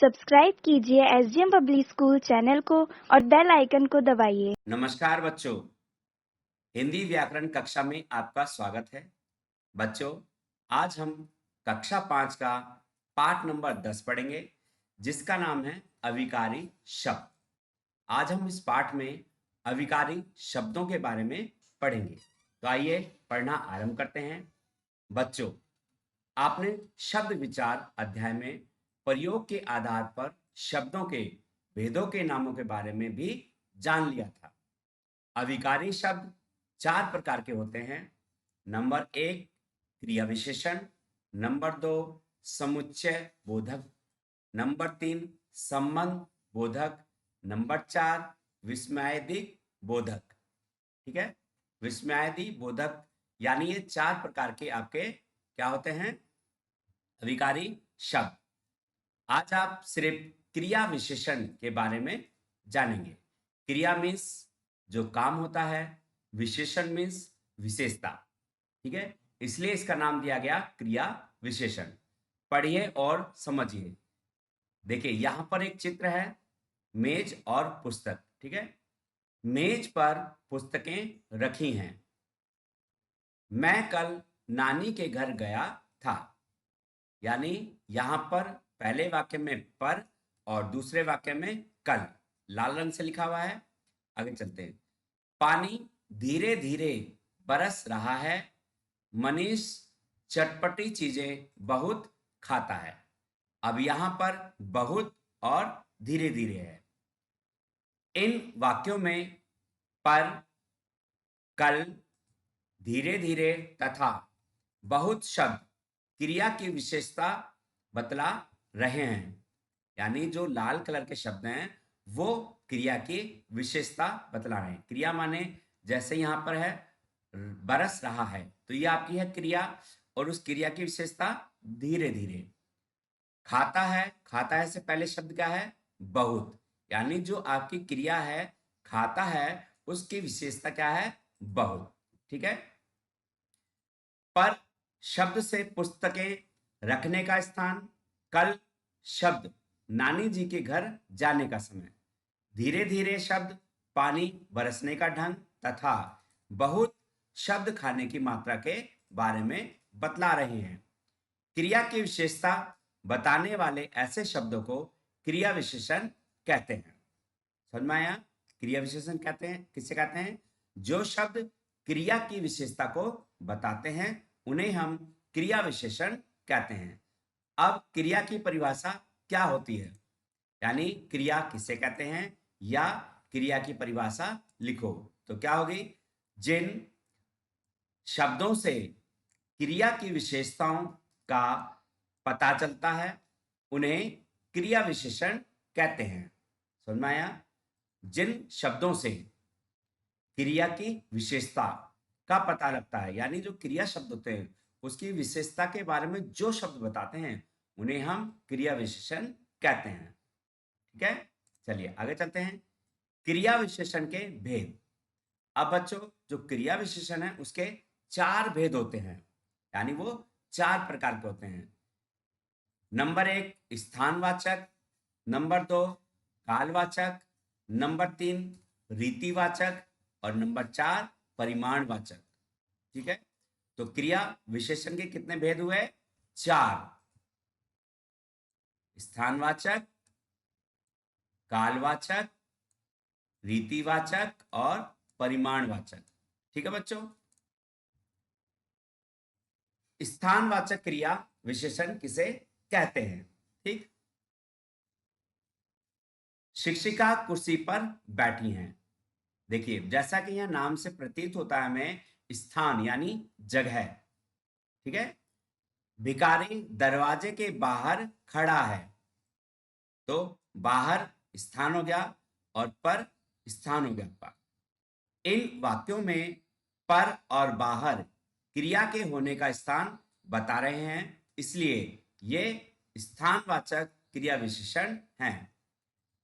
Subscribe कीजिए SDM public school channel को और बेल आइकन को दबाइए। नमस्कार बच्चों, हिंदी व्याकरण कक्षा में आपका स्वागत है। बच्चों, आज हम कक्षा 5 का पाठ नंबर 10 पढ़ेंगे, जिसका नाम है अविकारी शब्द। आज हम इस पाठ में अविकारी शब्दों के बारे में पढ़ेंगे। तो आइए पढ़ना आरंभ करते हैं। बच्चों, आपने शब्द विचार अध्याय में प्रयोग के आधार पर शब्दों के भेदों के नामों के बारे में भी जान लिया था। अविकारी शब्द 4 प्रकार के होते हैं। नंबर 1 क्रिया विशेषण, नंबर 2 समुच्चय बोधक, नंबर 3 संबंध बोधक, नंबर 4 विस्मयादिक बोधक। ठीक है, विस्मयादि बोधक यानी ये 4 प्रकार के आपके क्या होते हैं, अविकारी शब्द। आज आप सिर्फ क्रिया विशेषण के बारे में जानेंगे। क्रिया मीन्स जो काम होता है, विशेषण मीन्स विशेषता। ठीक है, इसलिए इसका नाम दिया गया क्रिया विशेषण। पढ़िए और समझिए। देखिए यहां पर एक चित्र है, मेज और पुस्तक। ठीक है, मेज पर पुस्तकें रखी हैं। मैं कल नानी के घर गया था। यानी यहां पर पहले वाक्य में पर और दूसरे वाक्य में कल लाल रंग से लिखा हुआ है। आगे चलते हैं। पानी धीरे धीरे बरस रहा है। मनीष चटपटी चीजें बहुत खाता है। अब यहां पर बहुत और धीरे धीरे है। इन वाक्यों में पर, कल, धीरे धीरे तथा बहुत शब्द क्रिया की विशेषता बतला रहे हैं। यानी जो लाल कलर के शब्द हैं वो क्रिया की विशेषता बतला रहे हैं। क्रिया माने जैसे यहां पर है बरस रहा है, तो ये आपकी है क्रिया, और उस क्रिया की विशेषता धीरे धीरे। खाता है, खाता है से पहले शब्द क्या है, बहुत। यानी जो आपकी क्रिया है खाता है, उसकी विशेषता क्या है, बहुत। ठीक है। पर शब्द से पुस्तकें रखने का स्थान, कल शब्द नानी जी के घर जाने का समय, धीरे धीरे शब्द पानी बरसने का ढंग तथा बहुत शब्द खाने की मात्रा के बारे में बतला रहे हैं। क्रिया की विशेषता बताने वाले ऐसे शब्दों को क्रिया विशेषण कहते हैं। समझ में आया? क्रिया विशेषण कहते हैं, किसे कहते हैं? जो शब्द क्रिया की विशेषता को बताते हैं उन्हें हम क्रिया विशेषण कहते हैं। अब क्रिया की परिभाषा क्या होती है, यानी क्रिया किसे कहते हैं, या क्रिया की परिभाषा लिखो तो क्या होगी? जिन शब्दों से क्रिया की विशेषताओं का पता चलता है उन्हें क्रिया विशेषण कहते हैं। समझ में आया? जिन शब्दों से क्रिया की विशेषता का पता लगता है, यानी जो क्रिया शब्द होते हैं उसकी विशेषता के बारे में जो शब्द बताते हैं उन्हें हम क्रिया विशेषण कहते हैं। ठीक है, चलिए आगे चलते हैं। क्रिया विशेषण के भेद। अब बच्चों, जो क्रिया विशेषण है उसके 4 भेद होते हैं, यानी वो 4 प्रकार के होते हैं। नंबर 1 स्थानवाचक, नंबर 2 कालवाचक, नंबर 3 रीतिवाचक और नंबर 4 परिमाणवाचक। ठीक है, तो क्रिया विशेषण के कितने भेद हुए? 4। स्थानवाचक, कालवाचक, रीतिवाचक और परिमाणवाचक। ठीक है बच्चों। स्थानवाचक क्रिया विशेषण किसे कहते हैं? ठीक, शिक्षिका कुर्सी पर बैठी हैं। देखिए जैसा कि यह नाम से प्रतीत होता है हमें, स्थान यानी जगह। ठीक है, भिखारी दरवाजे के बाहर खड़ा है, तो बाहर स्थान हो गया और पर स्थान हो गया आपका। इन वाक्यों में पर और बाहर क्रिया के होने का स्थान बता रहे हैं, इसलिए ये स्थानवाचक क्रिया विशेषण हैं।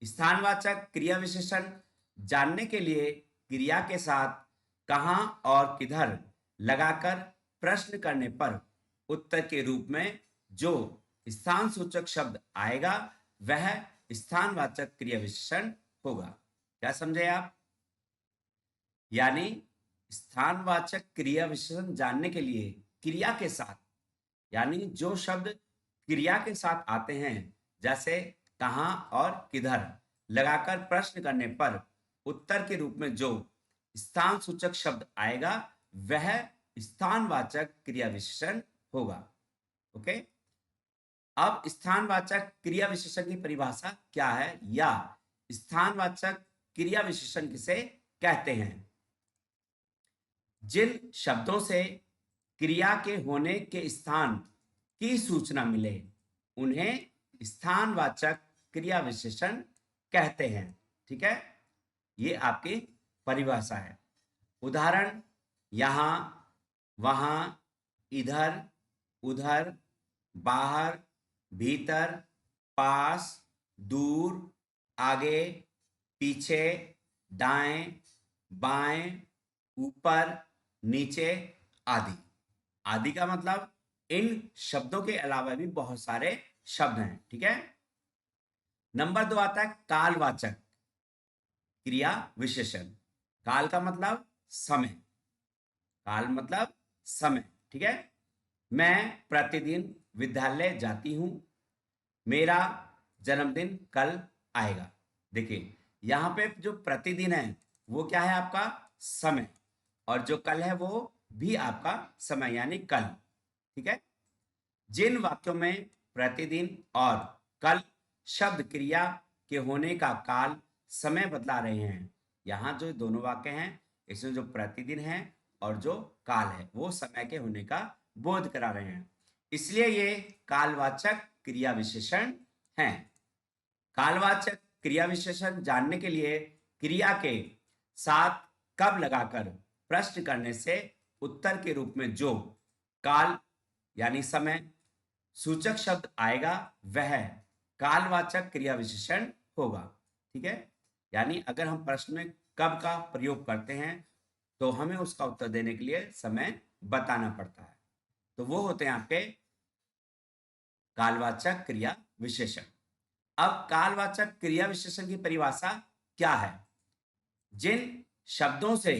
स्थानवाचक क्रिया विशेषण जानने के लिए क्रिया के साथ कहां और किधर लगाकर प्रश्न करने पर उत्तर के रूप में जो स्थान सूचक शब्द आएगा वह स्थानवाचक क्रिया विशेषण होगा। क्या समझे आप? यानी स्थानवाचक क्रिया विशेषण जानने के लिए क्रिया के साथ, यानी जो शब्द क्रिया के साथ आते हैं, जैसे कहां और किधर, लगाकर प्रश्न करने पर उत्तर के रूप में जो स्थान सूचक शब्द आएगा वह स्थानवाचक क्रिया विशेषण होगा। ओके, अब स्थानवाचक क्रिया विशेषण की परिभाषा क्या है, या स्थानवाचक क्रिया विशेषण किसे कहते हैं? जिन शब्दों से क्रिया के होने के स्थान की सूचना मिले उन्हें स्थानवाचक क्रिया विशेषण कहते हैं। ठीक है, ये आपकी परिभाषा है। उदाहरण, यहां, वहां, इधर, उधर, बाहर, भीतर, पास, दूर, आगे, पीछे, दाएं, बाएं, ऊपर, नीचे, आदि। आदि का मतलब इन शब्दों के अलावा भी बहुत सारे शब्द हैं। ठीक है। नंबर 2 आता है कालवाचक क्रिया विशेषण। काल का मतलब समय, काल मतलब समय। ठीक है, मैं प्रतिदिन विद्यालय जाती हूं, मेरा जन्मदिन कल आएगा। देखिए यहां पे जो प्रतिदिन है वो क्या है? आपका समय, और जो कल है वो भी आपका समय, यानी कल। ठीक है, जिन वाक्यों में प्रतिदिन और कल शब्द क्रिया के होने का काल समय बतला रहे हैं, यहां जो दोनों वाक्य हैं इसमें जो प्रतिदिन है और जो काल है वो समय के होने का बोध करा रहे हैं, इसलिए ये कालवाचक क्रिया विशेषण हैं। कालवाचक क्रिया विशेषण जानने के लिए क्रिया के साथ कब लगाकर प्रश्न करने से उत्तर के रूप में जो काल यानी समय सूचक शब्द आएगा वह कालवाचक क्रिया विशेषण होगा। ठीक है, यानी अगर हम प्रश्न में कब का प्रयोग करते हैं तो हमें उसका उत्तर देने के लिए समय बताना पड़ता है, तो वो होते हैं आपके कालवाचक क्रिया विशेषण। अब कालवाचक क्रिया विशेषण की परिभाषा क्या है? जिन शब्दों से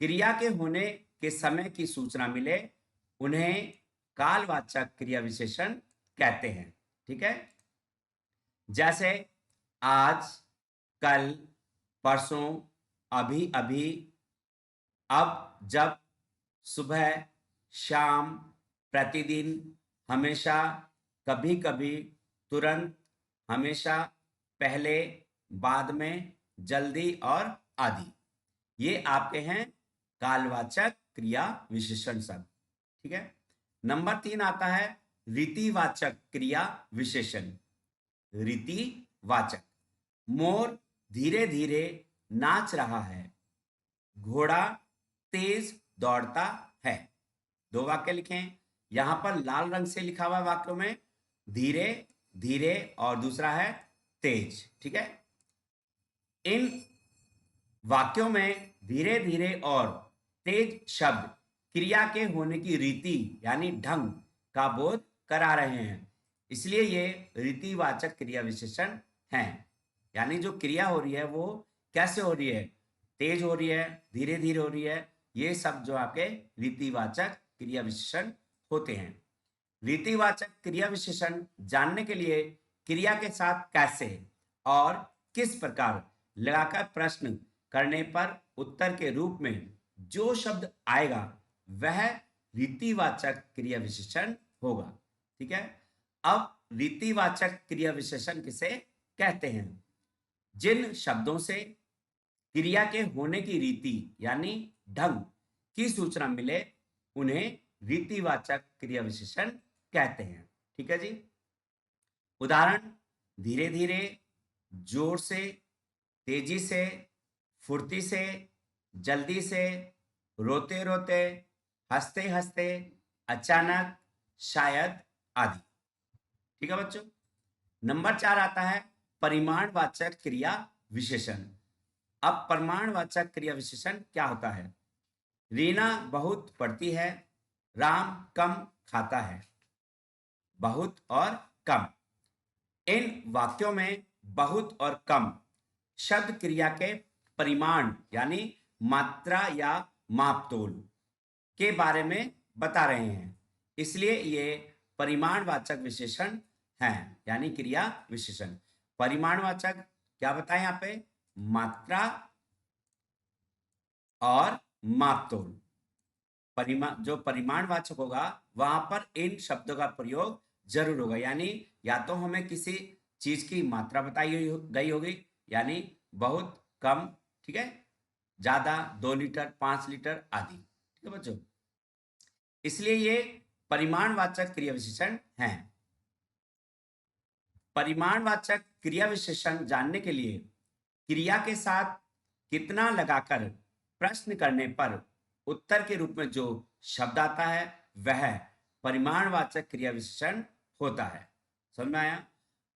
क्रिया के होने के समय की सूचना मिले उन्हें कालवाचक क्रिया विशेषण कहते हैं। ठीक है, जैसे आज, कल, परसों, अभी अभी, अब, जब, सुबह, शाम, प्रतिदिन, हमेशा, कभी कभी, तुरंत, हमेशा, पहले, बाद में, जल्दी और आदि। ये आपके हैं कालवाचक क्रिया विशेषण शब्द। ठीक है, नंबर 3 आता है रीतिवाचक क्रिया विशेषण। रीतिवाचक, मोर धीरे धीरे नाच रहा है, घोड़ा तेज दौड़ता है। दो वाक्य लिखें, यहां पर लाल रंग से लिखा हुआ वाक्यों में धीरे धीरे और दूसरा है तेज। ठीक है, इन वाक्यों में धीरे धीरे और तेज शब्द क्रिया के होने की रीति यानी ढंग का बोध करा रहे हैं, इसलिए ये रीतिवाचक क्रिया विशेषण हैं। यानी जो क्रिया हो रही है वो कैसे हो रही है? तेज हो रही है, धीरे धीरे हो रही है, ये सब जो आपके रीतिवाचक क्रिया विशेषण होते हैं। रीतिवाचक क्रिया विशेषण जानने के लिए क्रिया के साथ कैसे और किस प्रकार लगाकर प्रश्न करने पर उत्तर के रूप में जो शब्द आएगा वह रीतिवाचक क्रिया विशेषण होगा। ठीक है, अब रीतिवाचक क्रिया विशेषण किसे कहते हैं? जिन शब्दों से क्रिया के होने की रीति यानी ढंग की सूचना मिले उन्हें रीतिवाचक क्रिया विशेषण कहते हैं। ठीक है जी, उदाहरण, धीरे धीरे, जोर से, तेजी से, फुर्ती से, जल्दी से, रोते रोते, हंसते हंसते, अचानक, शायद आदि। ठीक है बच्चों, नंबर 4 आता है परिमाणवाचक क्रिया विशेषण। अब परिमाणवाचक क्रिया विशेषण क्या होता है? रीना बहुत पढ़ती है, राम कम खाता है। बहुत और कम, इन वाक्यों में बहुत और कम शब्द क्रिया के परिमाण यानी मात्रा या मापतोल के बारे में बता रहे हैं, इसलिए ये परिमाणवाचक विशेषण हैं, यानी क्रिया विशेषण। परिमाणवाचक क्या बताएं यहाँ पे? मात्रा और मापतोल। जो परिमाणवाचक होगा वहां पर इन शब्दों का प्रयोग जरूर होगा, यानी या तो हमें किसी चीज की मात्रा बताई गई होगी, यानी बहुत कम, ठीक है, ज्यादा, 2 लीटर, 5 लीटर आदि, ठीक है बच्चों। इसलिए ये परिमाणवाचक क्रिया विशेषण हैं। परिमाणवाचक क्रिया विशेषण जानने के लिए क्रिया के साथ कितना लगाकर प्रश्न करने पर उत्तर के रूप में जो शब्द आता है वह परिमाणवाचक क्रिया विशेषण होता है। समझ में आया?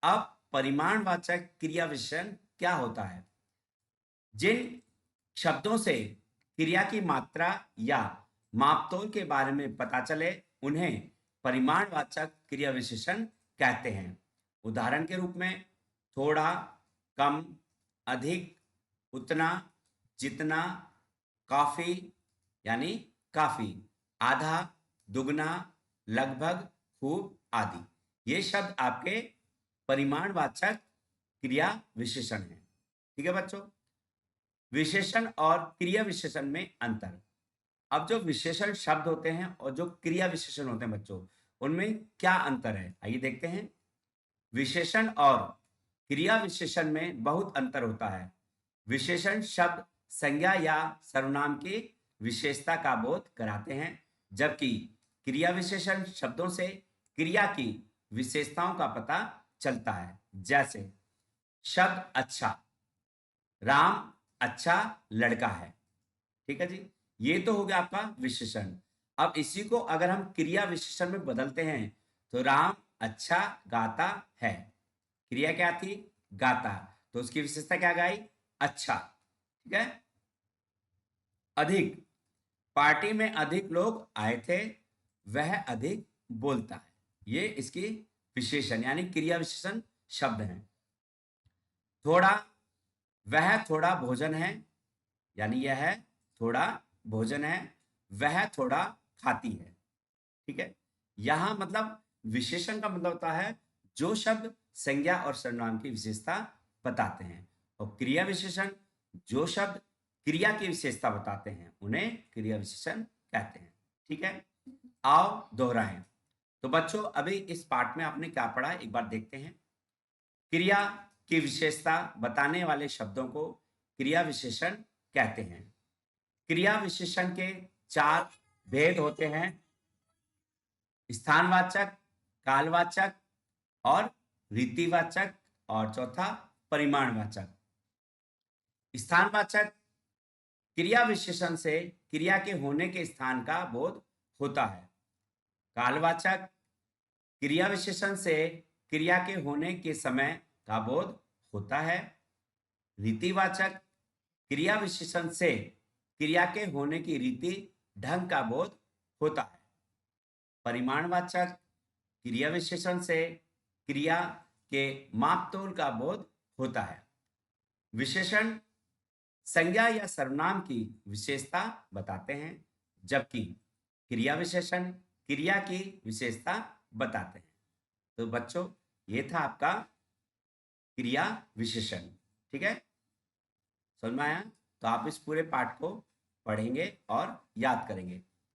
अब परिमाणवाचक क्रिया विशेषण क्या होता है? जिन शब्दों से क्रिया की मात्रा या मापतोल के बारे में पता चले उन्हें परिमाणवाचक क्रिया विशेषण कहते हैं। उदाहरण के रूप में थोड़ा, कम, अधिक, उतना, जितना, काफी यानी काफी, आधा, दुगना, लगभग, खूब आदि। ये शब्द आपके परिमाणवाचक क्रिया विशेषण हैं। ठीक है बच्चों। विशेषण और क्रिया विशेषण में अंतर। अब जो विशेषण शब्द होते हैं और जो क्रिया विशेषण होते हैं बच्चों, उनमें क्या अंतर है आइए देखते हैं। विशेषण और क्रिया विशेषण में बहुत अंतर होता है। विशेषण शब्द संज्ञा या सर्वनाम की विशेषता का बोध कराते हैं, जबकि क्रिया विशेषण शब्दों से क्रिया की विशेषताओं का पता चलता है। जैसे शब्द अच्छा, राम अच्छा लड़का है, ठीक है जी, ये तो हो गया आपका विशेषण। अब इसी को अगर हम क्रिया विशेषण में बदलते हैं तो राम अच्छा गाता है, क्रिया क्या थी? गाता, तो उसकी विशेषता क्या गाई? अच्छा, ठीक है। अधिक, पार्टी में अधिक लोग आए थे, वह अधिक बोलता है, ये इसकी विशेषण यानी क्रिया विशेषण शब्द हैं। थोड़ा, वह थोड़ा भोजन है, यानी यह है थोड़ा भोजन है, वह थोड़ा खाती है, ठीक है। यहां मतलब विशेषण का मतलब होता है जो शब्द संज्ञा और सर्वनाम की विशेषता बताते हैं, और क्रिया विशेषण जो शब्द क्रिया की विशेषता बताते हैं उन्हें क्रिया विशेषण कहते हैं। ठीक है, आओ दोहराएं। तो बच्चों अभी इस पाठ में आपने क्या पढ़ा एक बार देखते हैं। क्रिया की विशेषता बताने वाले शब्दों को क्रिया विशेषण कहते हैं। क्रिया विशेषण के 4 भेद होते हैं: स्थानवाचक, कालवाचक और रीतिवाचक, और चौथा परिमाणवाचक। स्थानवाचक क्रिया विशेषण से क्रिया के होने के स्थान का बोध होता है। कालवाचक क्रिया विशेषण से क्रिया के होने के समय का बोध होता है। रीतिवाचक क्रिया विशेषण से क्रिया के होने की रीति ढंग का बोध होता है। परिमाणवाचक क्रिया विशेषण से क्रिया के मापतोल का बोध होता है। विशेषण संज्ञा या सर्वनाम की विशेषता बताते हैं, जबकि क्रिया विशेषण क्रिया की विशेषता बताते हैं। तो बच्चों ये था आपका क्रिया विशेषण। ठीक है, समझ में आया? तो आप इस पूरे पाठ को पढ़ेंगे और याद करेंगे।